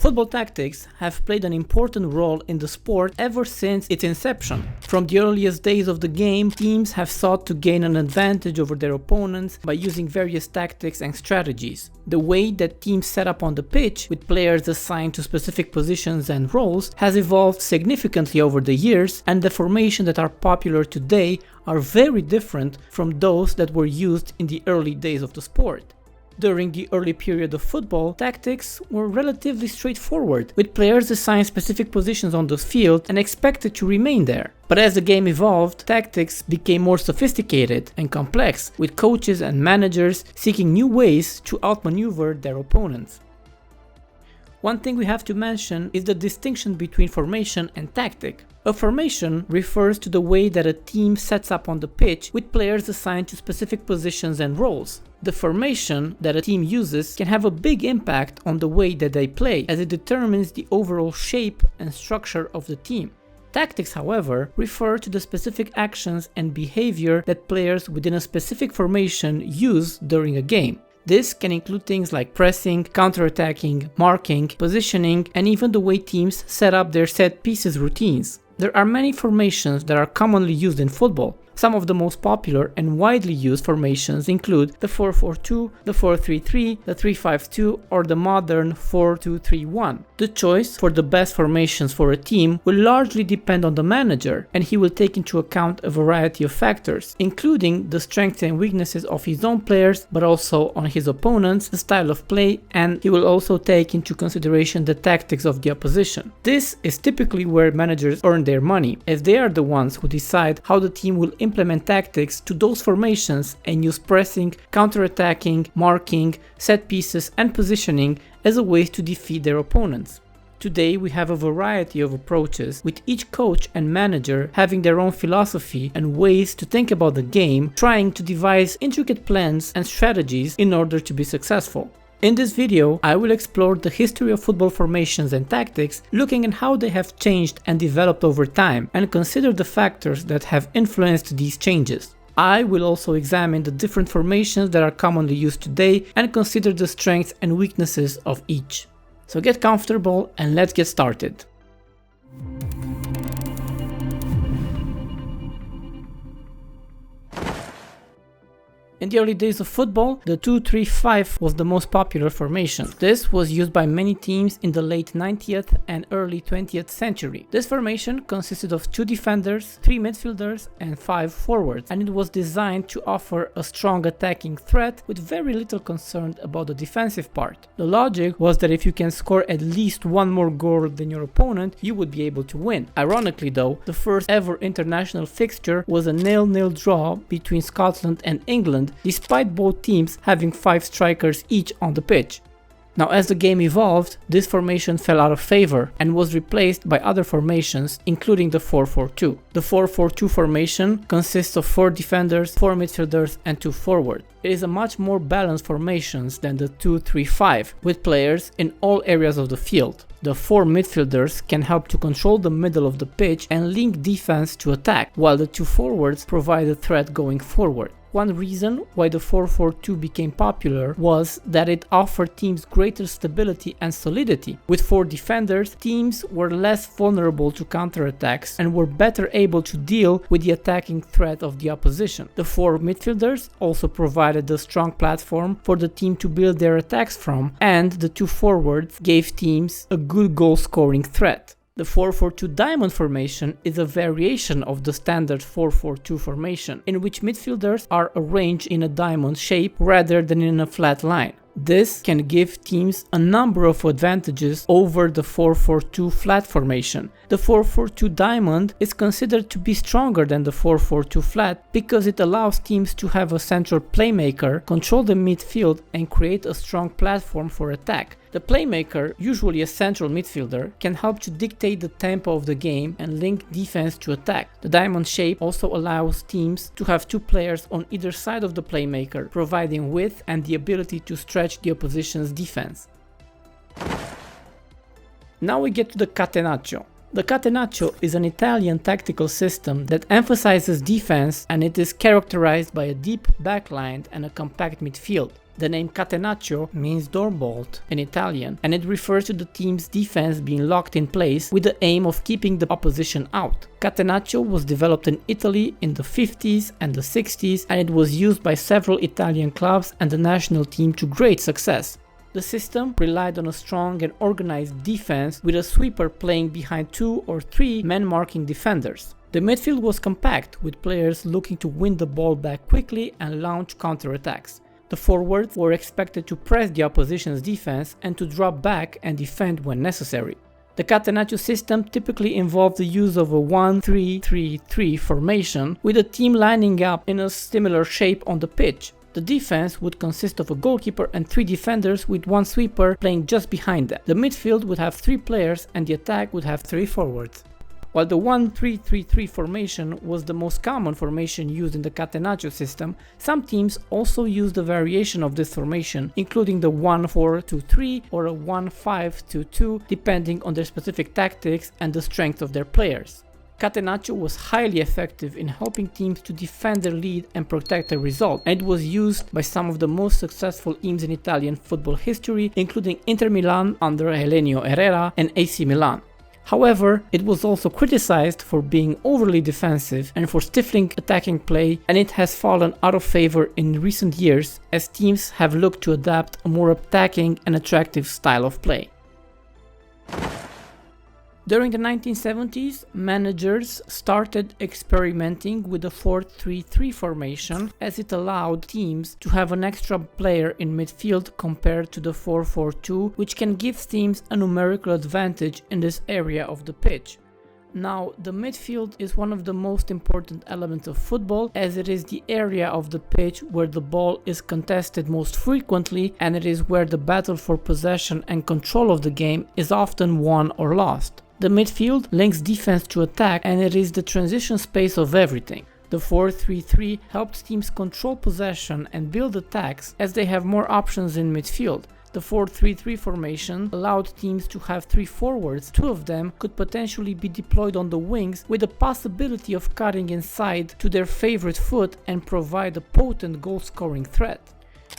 Football tactics have played an important role in the sport ever since its inception. From the earliest days of the game, teams have sought to gain an advantage over their opponents by using various tactics and strategies. The way that teams set up on the pitch, with players assigned to specific positions and roles, has evolved significantly over the years, and the formations that are popular today are very different from those that were used in the early days of the sport. During the early period of football, tactics were relatively straightforward, with players assigned specific positions on the field and expected to remain there. But as the game evolved, tactics became more sophisticated and complex, with coaches and managers seeking new ways to outmaneuver their opponents. One thing we have to mention is the distinction between formation and tactic. A formation refers to the way that a team sets up on the pitch with players assigned to specific positions and roles. The formation that a team uses can have a big impact on the way that they play, as it determines the overall shape and structure of the team. Tactics, however, refer to the specific actions and behavior that players within a specific formation use during a game. This can include things like pressing, counterattacking, marking, positioning, and even the way teams set up their set pieces routines. There are many formations that are commonly used in football. Some of the most popular and widely used formations include the 4-4-2, the 4-3-3, the 3-5-2, or the modern 4-2-3-1. The choice for the best formations for a team will largely depend on the manager, and he will take into account a variety of factors, including the strengths and weaknesses of his own players, but also on his opponents, the style of play, and he will also take into consideration the tactics of the opposition. This is typically where managers earn their money, as they are the ones who decide how the team will implement tactics to those formations and use pressing, counterattacking, marking, set pieces, and positioning as a way to defeat their opponents. Today we have a variety of approaches, with each coach and manager having their own philosophy and ways to think about the game, trying to devise intricate plans and strategies in order to be successful. In this video, I will explore the history of football formations and tactics, looking at how they have changed and developed over time, and consider the factors that have influenced these changes. I will also examine the different formations that are commonly used today and consider the strengths and weaknesses of each. So get comfortable and let's get started. In the early days of football, the 2-3-5 was the most popular formation. This was used by many teams in the late 19th and early 20th century. This formation consisted of 2 defenders, 3 midfielders, and 5 forwards, and it was designed to offer a strong attacking threat with very little concern about the defensive part. The logic was that if you can score at least one more goal than your opponent, you would be able to win. Ironically though, the first ever international fixture was a 0-0 draw between Scotland and England, despite both teams having 5 strikers each on the pitch. Now, as the game evolved, this formation fell out of favor and was replaced by other formations, including the 4-4-2. The 4-4-2 formation consists of 4 defenders, 4 midfielders, and 2 forwards. It is a much more balanced formation than the 2-3-5, with players in all areas of the field. The 4 midfielders can help to control the middle of the pitch and link defense to attack, while the 2 forwards provide a threat going forward. One reason why the 4-4-2 became popular was that it offered teams greater stability and solidity. With 4 defenders, teams were less vulnerable to counterattacks and were better able to deal with the attacking threat of the opposition. The 4 midfielders also provided a strong platform for the team to build their attacks from, and the 2 forwards gave teams a good goal-scoring threat. The 4-4-2 diamond formation is a variation of the standard 4-4-2 formation, in which midfielders are arranged in a diamond shape rather than in a flat line. This can give teams a number of advantages over the 4-4-2 flat formation. The 4-4-2 diamond is considered to be stronger than the 4-4-2 flat because it allows teams to have a central playmaker, control the midfield, and create a strong platform for attack. The playmaker, usually a central midfielder, can help to dictate the tempo of the game and link defense to attack. The diamond shape also allows teams to have 2 players on either side of the playmaker, providing width and the ability to stretch the opposition's defense. Now we get to the Katanacho. The Katanacho is an Italian tactical system that emphasizes defense, and it is characterized by a deep backline and a compact midfield. The name Katanacho means door bolt in Italian, and it refers to the team's defense being locked in place with the aim of keeping the opposition out. Katanacho was developed in Italy in the 50s and the 60s, and it was used by several Italian clubs and the national team to great success. The system relied on a strong and organized defense with a sweeper playing behind 2 or 3 man-marking defenders. The midfield was compact, with players looking to win the ball back quickly and launch counterattacks. The forwards were expected to press the opposition's defense and to drop back and defend when necessary. The Katanacho system typically involved the use of a 1-3-3-3 formation, with a team lining up in a similar shape on the pitch. The defense would consist of a goalkeeper and 3 defenders, with 1 sweeper playing just behind them. The midfield would have 3 players and the attack would have 3 forwards. While the 1-3-3-3 formation was the most common formation used in the Katanacho system, some teams also used a variation of this formation, including the 1-4-2-3 or a 1-5-2-2, depending on their specific tactics and the strength of their players. Katanacho was highly effective in helping teams to defend their lead and protect their result, and it was used by some of the most successful teams in Italian football history, including Inter Milan under Helenio Herrera and AC Milan. However, it was also criticized for being overly defensive and for stifling attacking play, and it has fallen out of favor in recent years as teams have looked to adapt a more attacking and attractive style of play. During the 1970s, managers started experimenting with the 4-3-3 formation, as it allowed teams to have an extra player in midfield compared to the 4-4-2, which can give teams a numerical advantage in this area of the pitch. Now, the midfield is one of the most important elements of football, as it is the area of the pitch where the ball is contested most frequently, and it is where the battle for possession and control of the game is often won or lost. The midfield links defense to attack, and it is the transition space of everything. The 4-3-3 helps teams control possession and build attacks, as they have more options in midfield. The 4-3-3 formation allowed teams to have 3 forwards. 2 of them could potentially be deployed on the wings, with the possibility of cutting inside to their favorite foot and provide a potent goal-scoring threat.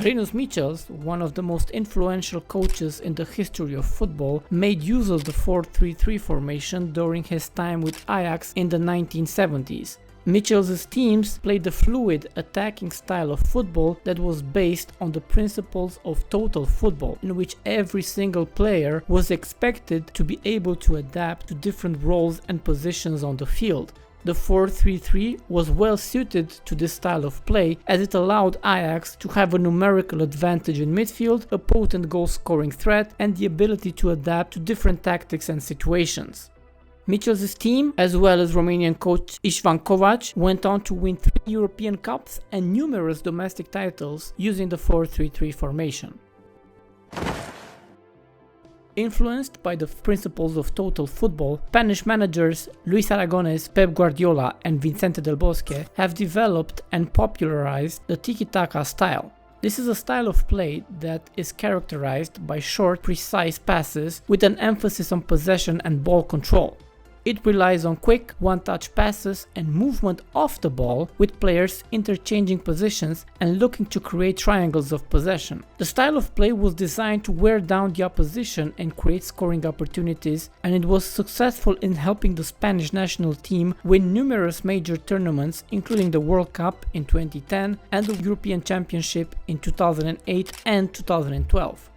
Rinus Michels, one of the most influential coaches in the history of football, made use of the 4-3-3 formation during his time with Ajax in the 1970s. Michels' teams played a fluid, attacking style of football that was based on the principles of total football, in which every single player was expected to be able to adapt to different roles and positions on the field. The 4-3-3 was well suited to this style of play, as it allowed Ajax to have a numerical advantage in midfield, a potent goal-scoring threat, and the ability to adapt to different tactics and situations. Michels' team, as well as Romanian coach Istvan Kovac, went on to win 3 European Cups and numerous domestic titles using the 4-3-3 formation. Influenced by the principles of total football, Spanish managers Luis Aragonés, Pep Guardiola and Vicente del Bosque have developed and popularized the Tiki-taka style. This is a style of play that is characterized by short, precise passes with an emphasis on possession and ball control. It relies on quick, one-touch passes and movement off the ball, with players interchanging positions and looking to create triangles of possession. The style of play was designed to wear down the opposition and create scoring opportunities, and it was successful in helping the Spanish national team win numerous major tournaments, including the World Cup in 2010 and the European Championship in 2008 and 2012.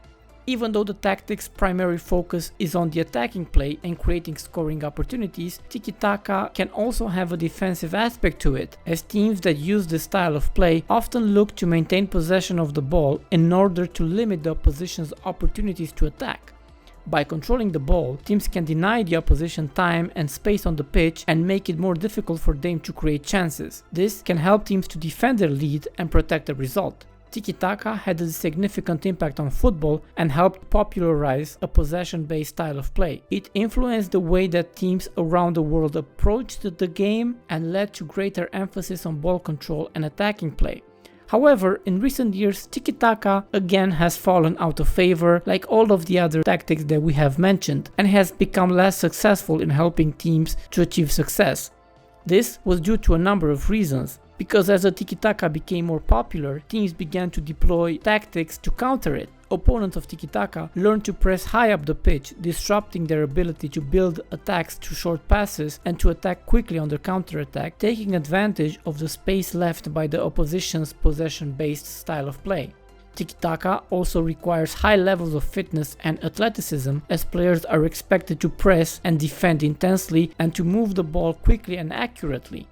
Even though the tactics' primary focus is on the attacking play and creating scoring opportunities, Tiki-taka can also have a defensive aspect to it, as teams that use this style of play often look to maintain possession of the ball in order to limit the opposition's opportunities to attack. By controlling the ball, teams can deny the opposition time and space on the pitch and make it more difficult for them to create chances. This can help teams to defend their lead and protect the result. Tiki-taka had a significant impact on football and helped popularize a possession-based style of play. It influenced the way that teams around the world approached the game and led to greater emphasis on ball control and attacking play. However, in recent years, Tiki-taka again has fallen out of favor, like all of the other tactics that we have mentioned, and has become less successful in helping teams to achieve success. This was due to a number of reasons. Because as the Tiki-taka became more popular, teams began to deploy tactics to counter it. Opponents of Tiki-taka learned to press high up the pitch, disrupting their ability to build attacks through short passes and to attack quickly on their counter-attack, taking advantage of the space left by the opposition's possession-based style of play. Tiki-taka also requires high levels of fitness and athleticism, as players are expected to press and defend intensely and to move the ball quickly and accurately.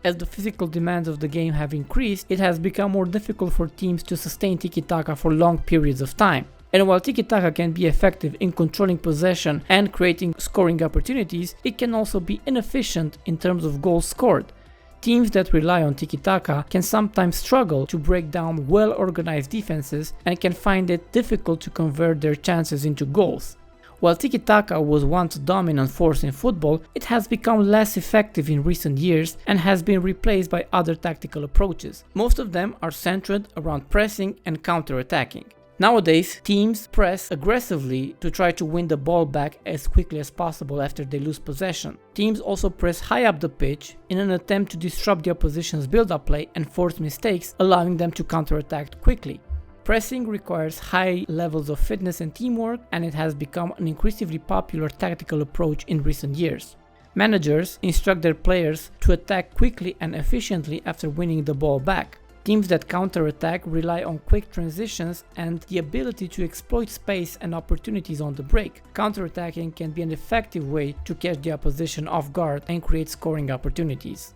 As the physical demands of the game have increased, it has become more difficult for teams to sustain Tiki-taka for long periods of time. And while Tiki-taka can be effective in controlling possession and creating scoring opportunities, it can also be inefficient in terms of goals scored. Teams that rely on Tiki-taka can sometimes struggle to break down well-organized defenses and can find it difficult to convert their chances into goals. While Tiki-taka was once a dominant force in football, it has become less effective in recent years and has been replaced by other tactical approaches. Most of them are centered around pressing and counter-attacking. Nowadays, teams press aggressively to try to win the ball back as quickly as possible after they lose possession. Teams also press high up the pitch in an attempt to disrupt the opposition's build-up play and force mistakes, allowing them to counter-attack quickly. Pressing requires high levels of fitness and teamwork, and it has become an increasingly popular tactical approach in recent years. Managers instruct their players to attack quickly and efficiently after winning the ball back. Teams that counter-attack rely on quick transitions and the ability to exploit space and opportunities on the break. Counter-attacking can be an effective way to catch the opposition off guard and create scoring opportunities.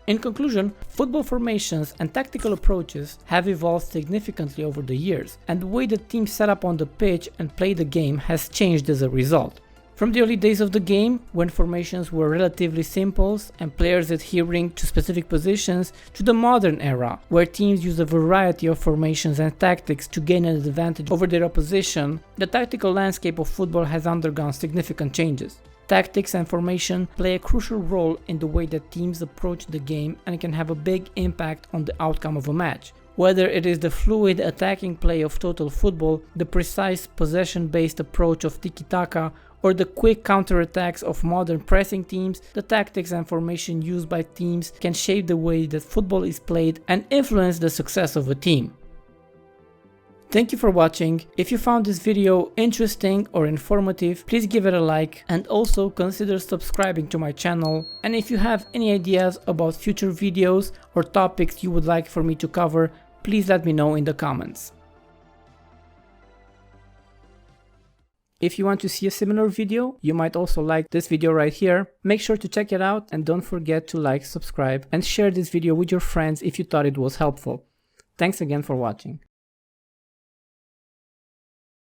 In conclusion, football formations and tactical approaches have evolved significantly over the years, and the way that teams set up on the pitch and play the game has changed as a result. From the early days of the game, when formations were relatively simple and players adhering to specific positions, to the modern era, where teams use a variety of formations and tactics to gain an advantage over their opposition, the tactical landscape of football has undergone significant changes. Tactics and formation play a crucial role in the way that teams approach the game and can have a big impact on the outcome of a match. Whether it is the fluid attacking play of total football, the precise possession-based approach of Tiki-taka, or the quick counterattacks of modern pressing teams, the tactics and formation used by teams can shape the way that football is played and influence the success of a team. Thank you for watching. If you found this video interesting or informative, please give it a like and also consider subscribing to my channel. And if you have any ideas about future videos or topics you would like for me to cover, please let me know in the comments. If you want to see a similar video, you might also like this video right here. Make sure to check it out and don't forget to like, subscribe and share this video with your friends if you thought it was helpful. Thanks again for watching.